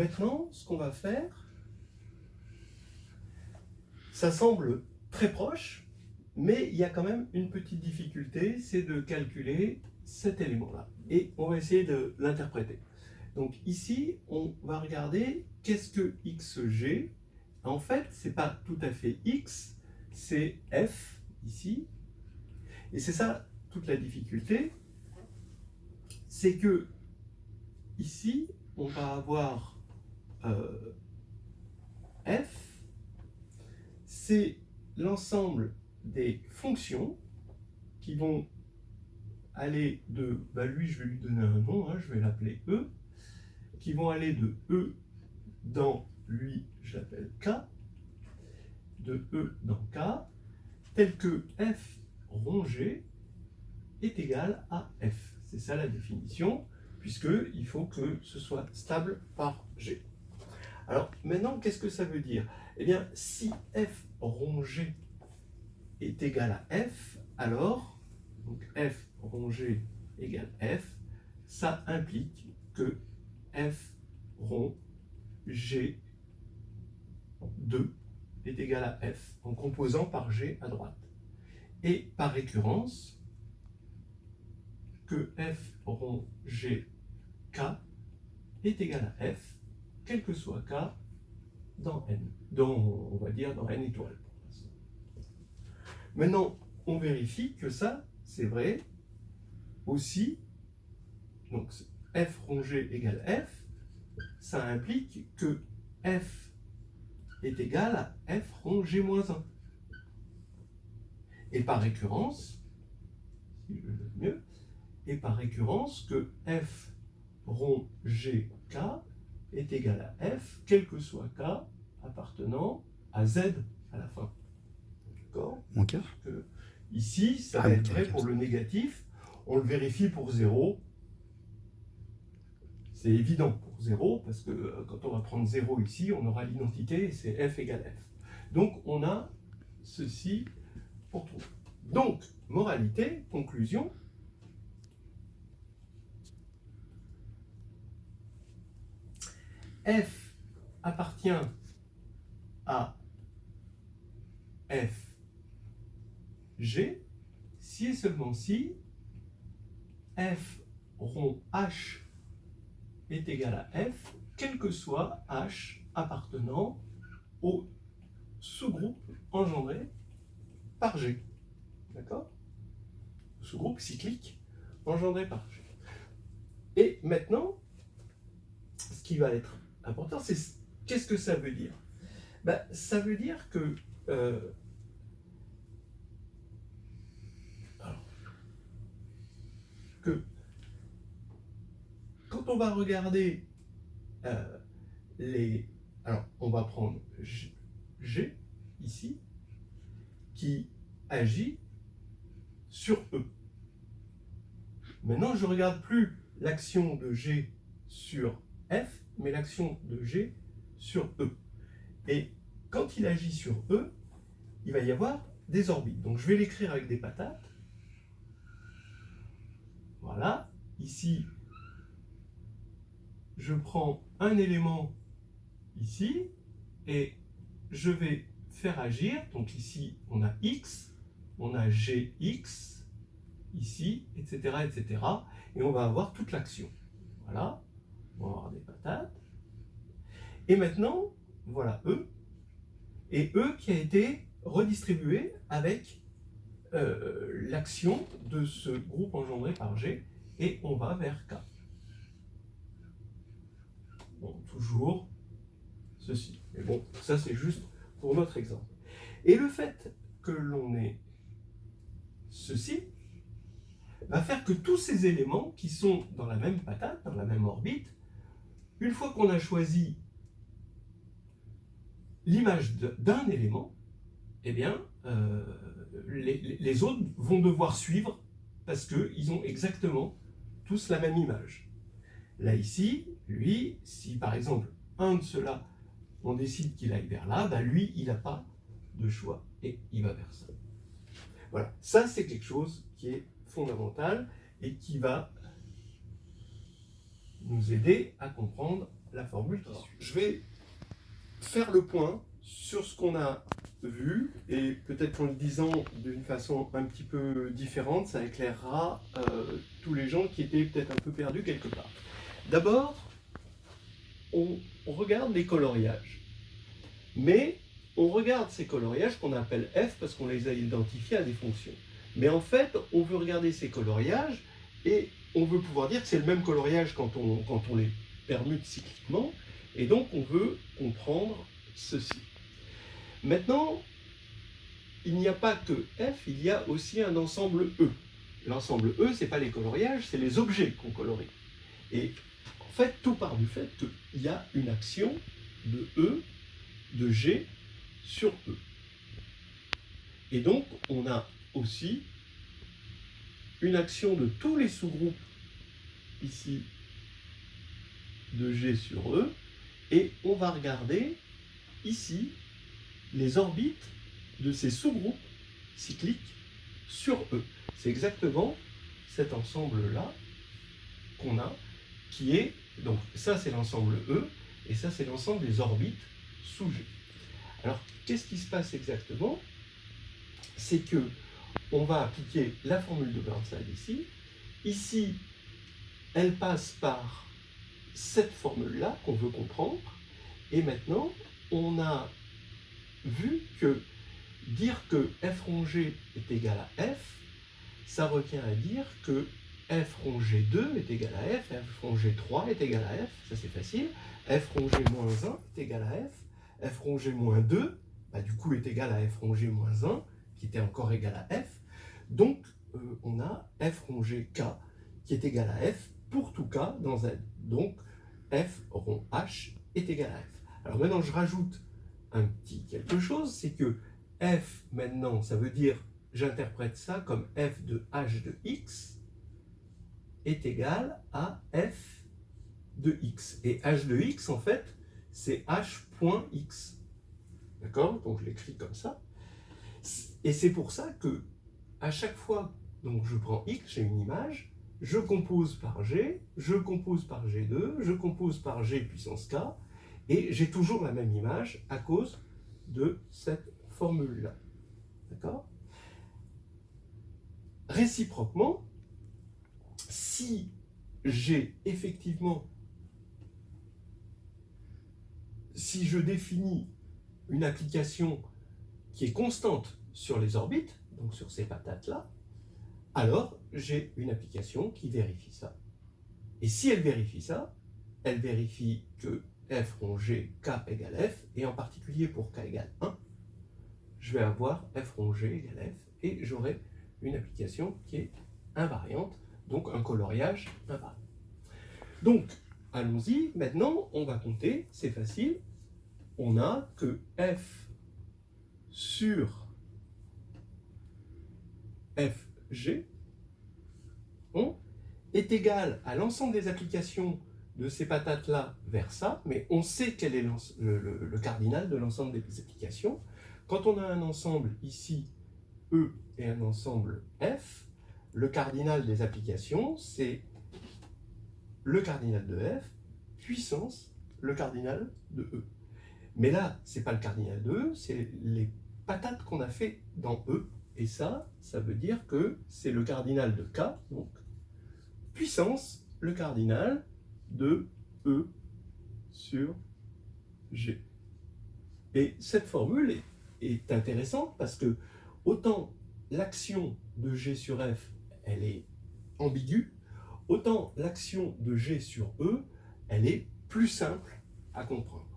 maintenant, ce qu'on va faire, ça semble très proche, mais il y a quand même une petite difficulté, c'est de calculer cet élément-là. Et on va essayer de l'interpréter. Donc ici, on va regarder qu'est-ce que xg. En fait, ce n'est pas tout à fait x, c'est f ici. Et c'est ça toute la difficulté, c'est que ici, on va avoir f, c'est l'ensemble des fonctions qui vont aller de, lui je vais lui donner un nom, je vais l'appeler e, qui vont aller de e dans lui, je l'appelle k, de e dans k, tel que f rongé est égal à f. C'est ça la définition, puisqu'il faut que ce soit stable par g. Alors maintenant, qu'est-ce que ça veut dire? Eh bien, si f rongé est égal à f, alors, donc f rongé égale f, ça implique que f rond g2 est égal à f, en composant par g à droite. Et par récurrence, que f rond g k est égal à f, quel que soit k dans n, on va dire dans n étoiles. Maintenant, on vérifie que ça, c'est vrai aussi. Donc, f rongé égale f, ça implique que f est égal à f rond g-1. Et par récurrence, si je le note mieux, et par récurrence que f rond gk est égal à f, quel que soit k appartenant à z à la fin. D'accord? Ok. Ici, ça va être vrai pour le négatif. On le vérifie pour 0. C'est évident pour 0, parce que quand on va prendre 0 ici, on aura l'identité, et c'est f égale f. Donc, on a ceci pour trouver. Donc, moralité, conclusion. F appartient à f g si et seulement si f rond h est égal à f, quel que soit h appartenant au sous-groupe engendré par g. D'accord? Sous-groupe cyclique engendré par g. Et maintenant, ce qui va être important, c'est qu'est-ce que ça veut dire? Ça veut dire que quand on va regarder alors, on va prendre G ici, qui agit sur E. Maintenant, je ne regarde plus l'action de G sur F, mais l'action de G sur E. Et quand il agit sur E, il va y avoir des orbites. Donc, je vais l'écrire avec des patates. Voilà. Ici, je prends un élément ici et je vais faire agir. Donc ici, on a X, on a GX, ici, etc., etc. Et on va avoir toute l'action. Voilà. On va avoir des patates. Et maintenant, voilà E. Et E qui a été redistribué avec l'action de ce groupe engendré par G. Et on va vers K. Bon, toujours ceci. Mais bon, ça c'est juste pour notre exemple. Et le fait que l'on ait ceci va faire que tous ces éléments qui sont dans la même patate, dans la même orbite, une fois qu'on a choisi l'image d'un élément, eh bien, les autres vont devoir suivre parce qu'ils ont exactement tous la même image. Là, ici, lui, si par exemple, un de ceux-là, on décide qu'il aille vers là, lui, il n'a pas de choix et il va vers ça. Voilà, ça c'est quelque chose qui est fondamental et qui va nous aider à comprendre la formule qui suit. Je vais faire le point sur ce qu'on a vu, et peut-être qu'en le disant d'une façon un petit peu différente, ça éclairera tous les gens qui étaient peut-être un peu perdus quelque part. D'abord, on regarde les coloriages. Mais on regarde ces coloriages qu'on appelle f parce qu'on les a identifiés à des fonctions. Mais en fait, on veut regarder ces coloriages et on veut pouvoir dire que c'est le même coloriage quand on les permute cycliquement. Et donc, on veut comprendre ceci. Maintenant, il n'y a pas que f, il y a aussi un ensemble E. L'ensemble E, ce n'est pas les coloriages, c'est les objets qu'on colorie. Et en fait, tout part du fait qu'il y a une action de E, de G sur E. Et donc, on a aussi une action de tous les sous-groupes ici de G sur E. Et on va regarder ici les orbites de ces sous-groupes cycliques sur E. C'est exactement cet ensemble-là qu'on a, qui est, donc ça c'est l'ensemble E, et ça c'est l'ensemble des orbites sous G. Alors, qu'est-ce qui se passe exactement? C'est que on va appliquer la formule de Burnside ici. Ici, elle passe par cette formule-là qu'on veut comprendre. Et maintenant, on a vu que dire que f rongé est égal à f, ça revient à dire que f rongé 2 est égal à f, f rongé 3 est égal à f, ça c'est facile, f rongé moins 1 est égal à f rongé moins 2, bah, du coup est égal à f rongé moins 1, qui était encore égal à f, donc on a f rongé k qui est égal à f pour tout k dans Z. Donc f rond h est égal à f. Alors maintenant je rajoute un petit quelque chose, c'est que f maintenant, ça veut dire, j'interprète ça comme f de h de x est égal à f de x. Et h de x, en fait, c'est h point x. D'accord? Donc je l'écris comme ça. Et c'est pour ça que à chaque fois, donc je prends x, j'ai une image, je compose par g, je compose par g2, je compose par g puissance k, et j'ai toujours la même image à cause de cette formule-là. D'accord? Réciproquement, si j'ai effectivement, si je définis une application qui est constante sur les orbites, donc sur ces patates-là, alors j'ai une application qui vérifie ça. Et si elle vérifie ça, elle vérifie que f rongé k égale f, et en particulier pour k égale 1, je vais avoir f rongé égale f, et j'aurai une application qui est invariante, donc un coloriage invariant. Donc, allons-y, maintenant, on va compter, c'est facile. On a que f sur fg est égal à l'ensemble des applications de ces patates-là vers ça, mais on sait quel est le cardinal de l'ensemble des applications. Quand on a un ensemble ici, E, et un ensemble F, le cardinal des applications, c'est le cardinal de F puissance le cardinal de E. Mais là, ce n'est pas le cardinal de E, c'est les patates qu'on a fait dans E. Et ça veut dire que c'est le cardinal de K, donc puissance le cardinal de E sur G. Et cette formule est intéressante parce que autant l'action de G sur F, elle est ambiguë, autant l'action de G sur E, elle est plus simple à comprendre.